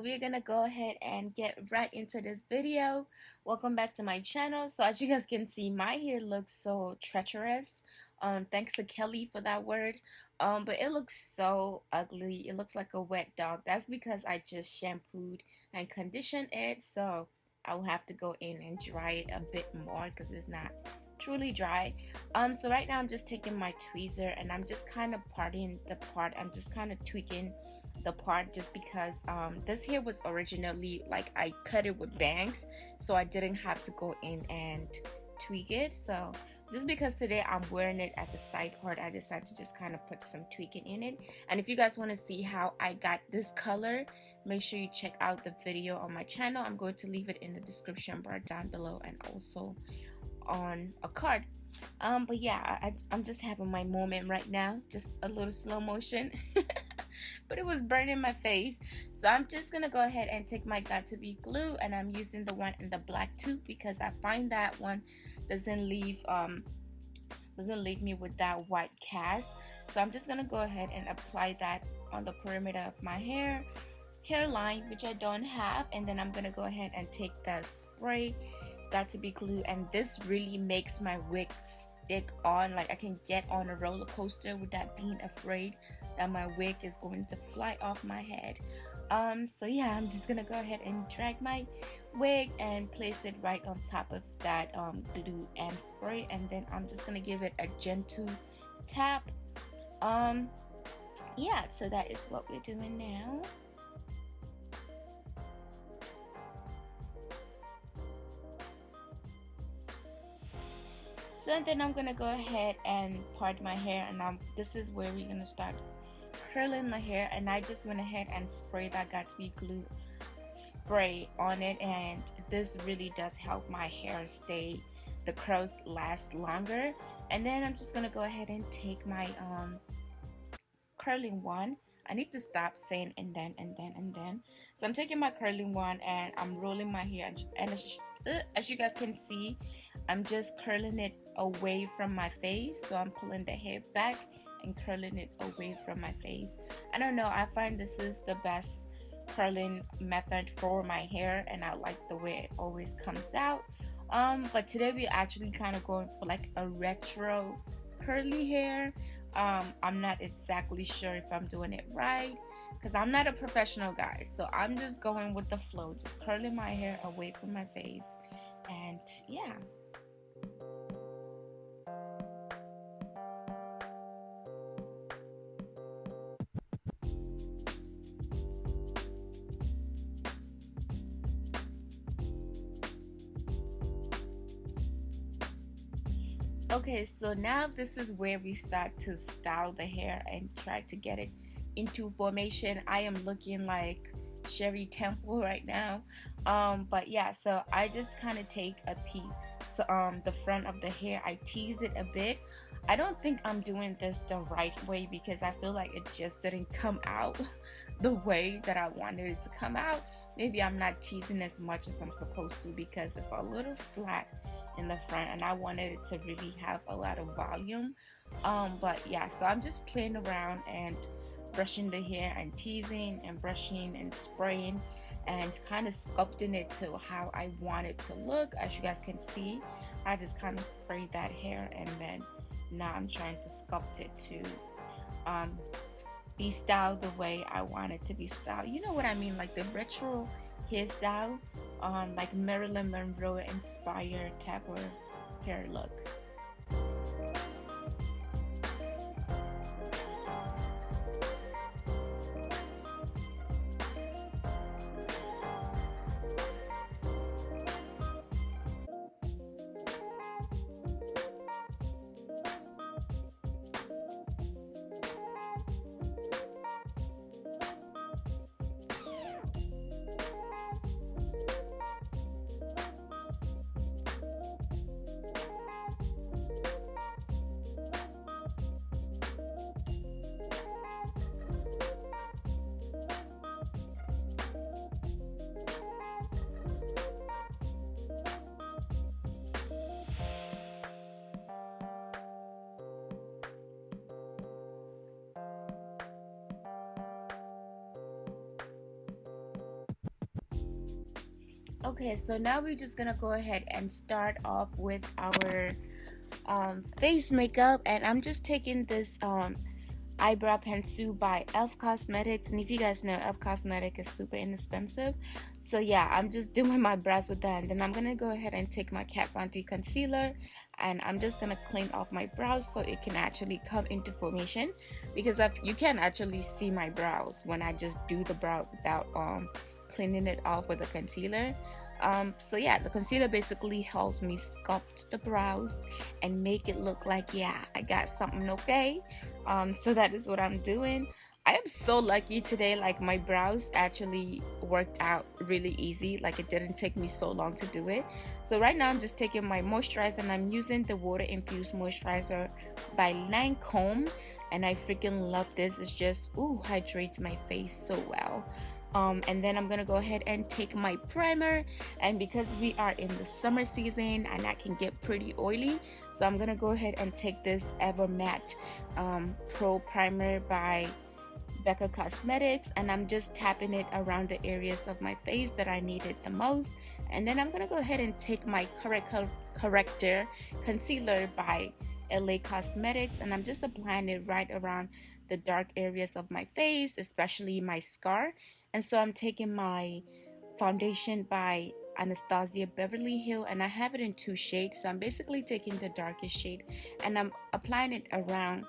we're gonna go ahead and get right into this video. Welcome back to my channel. So as you guys can see, my hair looks so treacherous. Thanks to Kelly for that word. But it looks so ugly. It looks like a wet dog. That's because I just shampooed and conditioned it, so I will have to go in and dry it a bit more because it's not truly dry. So right now I'm just taking my tweezer and I'm just kind of parting the part. I'm just kind of tweaking the part just because this hair was originally like I cut it with bangs, so I didn't have to go in and tweak it. So just because today I'm wearing it as a side part, I decided to just kind of put some tweaking in it. And if you guys want to see how I got this color, make sure you check out the video on my channel. I'm going to leave it in the description bar down below and also on a card. But yeah, I'm just having my moment right now, just a little slow motion. But it was burning my face, so I'm just gonna go ahead and take my Got2b glue, and I'm using the one in the black tube because I find that one doesn't leave me with that white cast. So I'm just gonna go ahead and apply that on the perimeter of my hairline, which I don't have, and then I'm gonna go ahead and take the spray Got2b glue, and this really makes my wig stick on. Like I can get on a roller coaster without being afraid that my wig is going to fly off my head. So yeah, I'm just gonna go ahead and drag my wig and place it right on top of that glue and spray, and then I'm just gonna give it a gentle tap. Yeah, so that is what we're doing now. So then I'm gonna go ahead and part my hair, and this is where we're gonna start curling the hair. And I just went ahead and sprayed that Got2b glue spray on it, and this really does help my hair stay, the curls last longer. And then I'm just gonna go ahead and take my curling wand. I need to stop saying and then. So I'm taking my curling wand and I'm rolling my hair, and as you guys can see, I'm just curling it away from my face. So I'm pulling the hair back and curling it away from my face. I don't know, I find this is the best curling method for my hair, and I like the way it always comes out. But today we're actually kind of going for like a retro curly hair. I'm not exactly sure if I'm doing it right because I'm not a professional, guys, so I'm just going with the flow, just curling my hair away from my face. And yeah. Okay, so now this is where we start to style the hair and try to get it into formation. I am looking like Sherry Temple right now. But yeah, so I just kind of take a piece, so the front of the hair, I tease it a bit. I don't think I'm doing this the right way because I feel like it just didn't come out the way that I wanted it to come out. Maybe I'm not teasing as much as I'm supposed to because it's a little flat in the front and I wanted it to really have a lot of volume. But yeah, so I'm just playing around and brushing the hair and teasing and brushing and spraying and kind of sculpting it to how I want it to look. As you guys can see, I just kind of sprayed that hair, and then now I'm trying to sculpt it to be styled the way I want it to be styled. You know what I mean, like the retro hairstyle, like Marilyn Monroe inspired type of hair look. Okay, so now we're just gonna go ahead and start off with our face makeup, and I'm just taking this eyebrow pencil by Elf Cosmetics. And if you guys know, Elf Cosmetic is super inexpensive, so yeah, I'm just doing my brows with that. And then I'm gonna go ahead and take my Kat Von D concealer, and I'm just gonna clean off my brows so it can actually come into formation, because you can actually see my brows when I just do the brow without cleaning it off with a concealer. So yeah, the concealer basically helps me sculpt the brows and make it look like, yeah, I got something. Okay, so that is what I'm doing. I am so lucky today, like my brows actually worked out really easy, like it didn't take me so long to do it. So right now I'm just taking my moisturizer, and I'm using the Water-infused moisturizer by Lancome, and I freaking love this. It's just, ooh, hydrates my face so well. And then I'm gonna go ahead and take my primer, and because we are in the summer season and that can get pretty oily, so I'm gonna go ahead and take this Ever Matte Pro Primer by Becca Cosmetics, and I'm just tapping it around the areas of my face that I needed the most. And then I'm gonna go ahead and take my Corrector Concealer by LA Cosmetics, and I'm just applying it right around the dark areas of my face, especially my scar. And so I'm taking my foundation by Anastasia Beverly Hill, and I have it in 2 shades. So I'm basically taking the darkest shade and I'm applying it around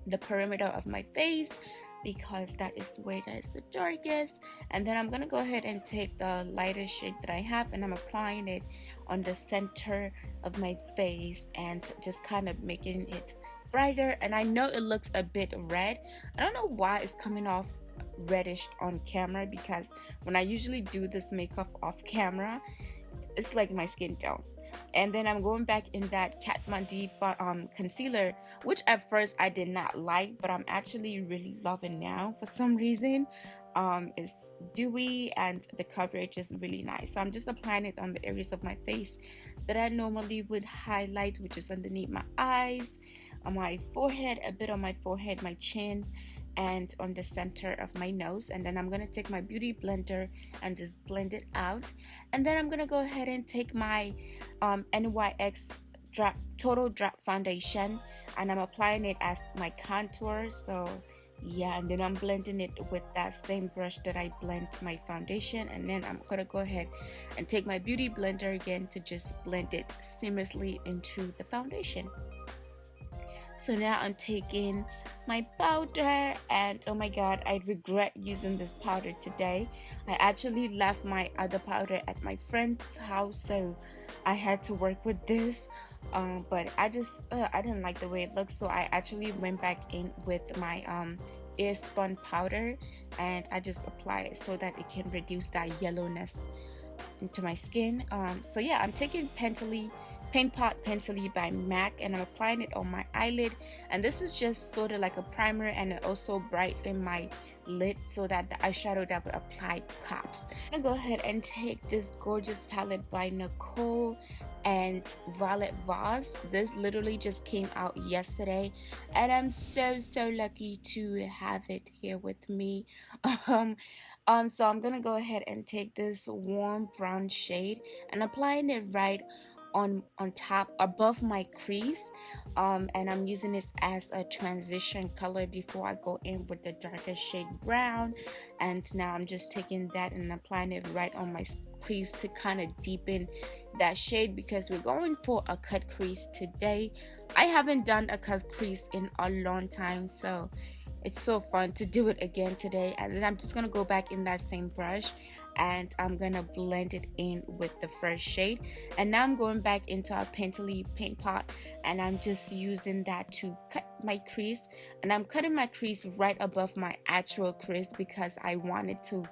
the perimeter of my face, because that is where that is the darkest. And then I'm gonna go ahead and take the lightest shade that I have, and I'm applying it on the center of my face and just kind of making it brighter. And I know it looks a bit red. I don't know why it's coming off reddish on camera, because when I usually do this makeup off camera, it's like my skin tone. And then I'm going back in that Kat Von D concealer, which at first I did not like, but I'm actually really loving now for some reason. It's dewy and the coverage is really nice. So I'm just applying it on the areas of my face that I normally would highlight, which is underneath my eyes, on my forehead, a bit on my forehead, my chin, and on the center of my nose. And then I'm gonna take my beauty blender and just blend it out. And then I'm gonna go ahead and take my NYX Total Drop Foundation, and I'm applying it as my contour. So yeah, and then I'm blending it with that same brush that I blend my foundation. And then I'm gonna go ahead and take my beauty blender again to just blend it seamlessly into the foundation. So now I'm taking my powder, and oh my god, I regret using this powder today. I actually left my other powder at my friend's house, so I had to work with this. But I didn't like the way it looks, so I actually went back in with my air spun powder, and I just apply it so that it can reduce that yellowness into my skin. So yeah, I'm taking Paint Pot Pentally by MAC, and I'm applying it on my eyelid. And this is just sort of like a primer, and it also brightens my lid so that the eyeshadow that we apply pops. I'm gonna go ahead and take this gorgeous palette by Nicole and Violet Vase. This literally just came out yesterday, and I'm so lucky to have it here with me. So I'm gonna go ahead and take this warm brown shade and applying it right on top above my crease, and I'm using this as a transition color before I go in with the darker shade brown. And now I'm just taking that and applying it right on my crease to kind of deepen that shade, because we're going for a cut crease today. I haven't done a cut crease in a long time, so it's so fun to do it again today. And then I'm just gonna go back in that same brush and I'm gonna blend it in with the first shade. And now I'm going back into our Pentally paint pot, and I'm just using that to cut my crease. And I'm cutting my crease right above my actual crease because I wanted to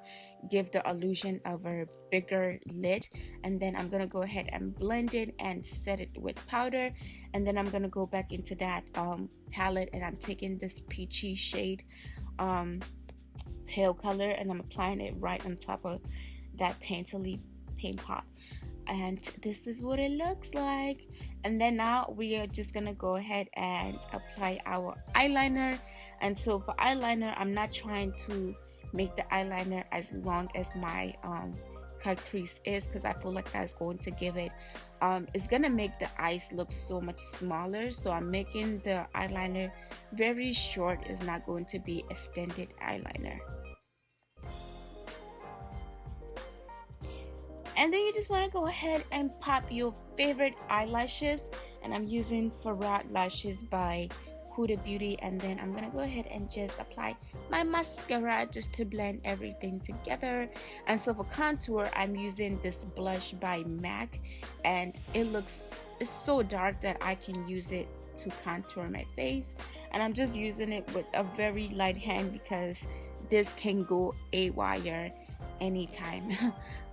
give the illusion of a bigger lid. And then I'm gonna go ahead and blend it and set it with powder. And then I'm gonna go back into that palette, and I'm taking this peachy shade pale color, and I'm applying it right on top of that Pentally paint pot. And this is what it looks like. And then now we are just gonna go ahead and apply our eyeliner. And so for eyeliner, I'm not trying to make the eyeliner as long as my cut crease is, because I feel like that's going to give it it's gonna make the eyes look so much smaller. So I'm making the eyeliner very short. It's not going to be extended eyeliner. And then you just want to go ahead and pop your favorite eyelashes, and I'm using Farad lashes by Huda Beauty. And then I'm gonna go ahead and just apply my mascara just to blend everything together. And so for contour, I'm using this blush by MAC, and it's so dark that I can use it to contour my face. And I'm just using it with a very light hand because this can go haywire anytime.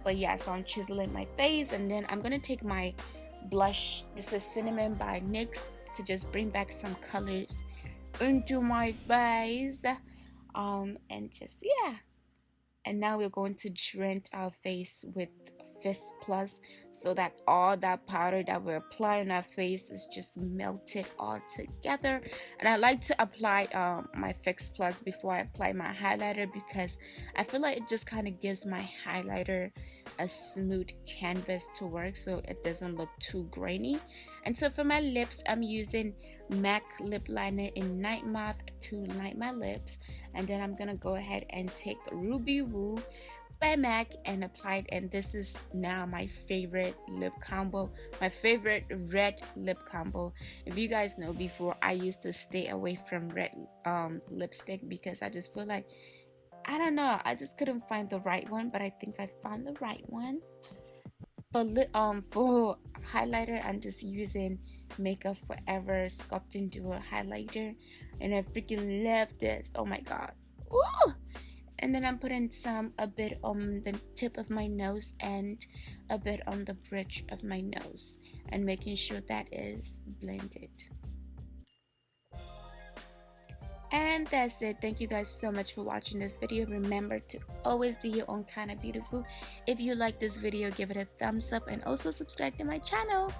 But yeah, so I'm chiseling my face, and then I'm gonna take my blush. This is Cinnamon by NYX, to just bring back some colors into my face. And just, yeah. And now we're going to drench our face with Fist Plus, so that all that powder that we're applying on our face is just melted all together. And I like to apply my Fist Plus before I apply my highlighter, because I feel like it just kind of gives my highlighter a smooth canvas to work, so it doesn't look too grainy. And so for my lips, I'm using MAC lip liner in Night Moth to light my lips. And then I'm gonna go ahead and take Ruby Woo by MAC and apply it. And this is now my favorite lip combo, my favorite red lip combo. If you guys know, before I used to stay away from red lipstick, because I just feel like, I don't know, I just couldn't find the right one. But I think I found the right one. For highlighter, I'm just using Makeup Forever Sculpting Duo highlighter, and I freaking love this. Oh my god. Ooh! And then I'm putting a bit on the tip of my nose and a bit on the bridge of my nose, and making sure that is blended. And that's it. Thank you guys so much for watching this video. Remember to always be your own kind of beautiful. If you like this video, give it a thumbs up, and also subscribe to my channel.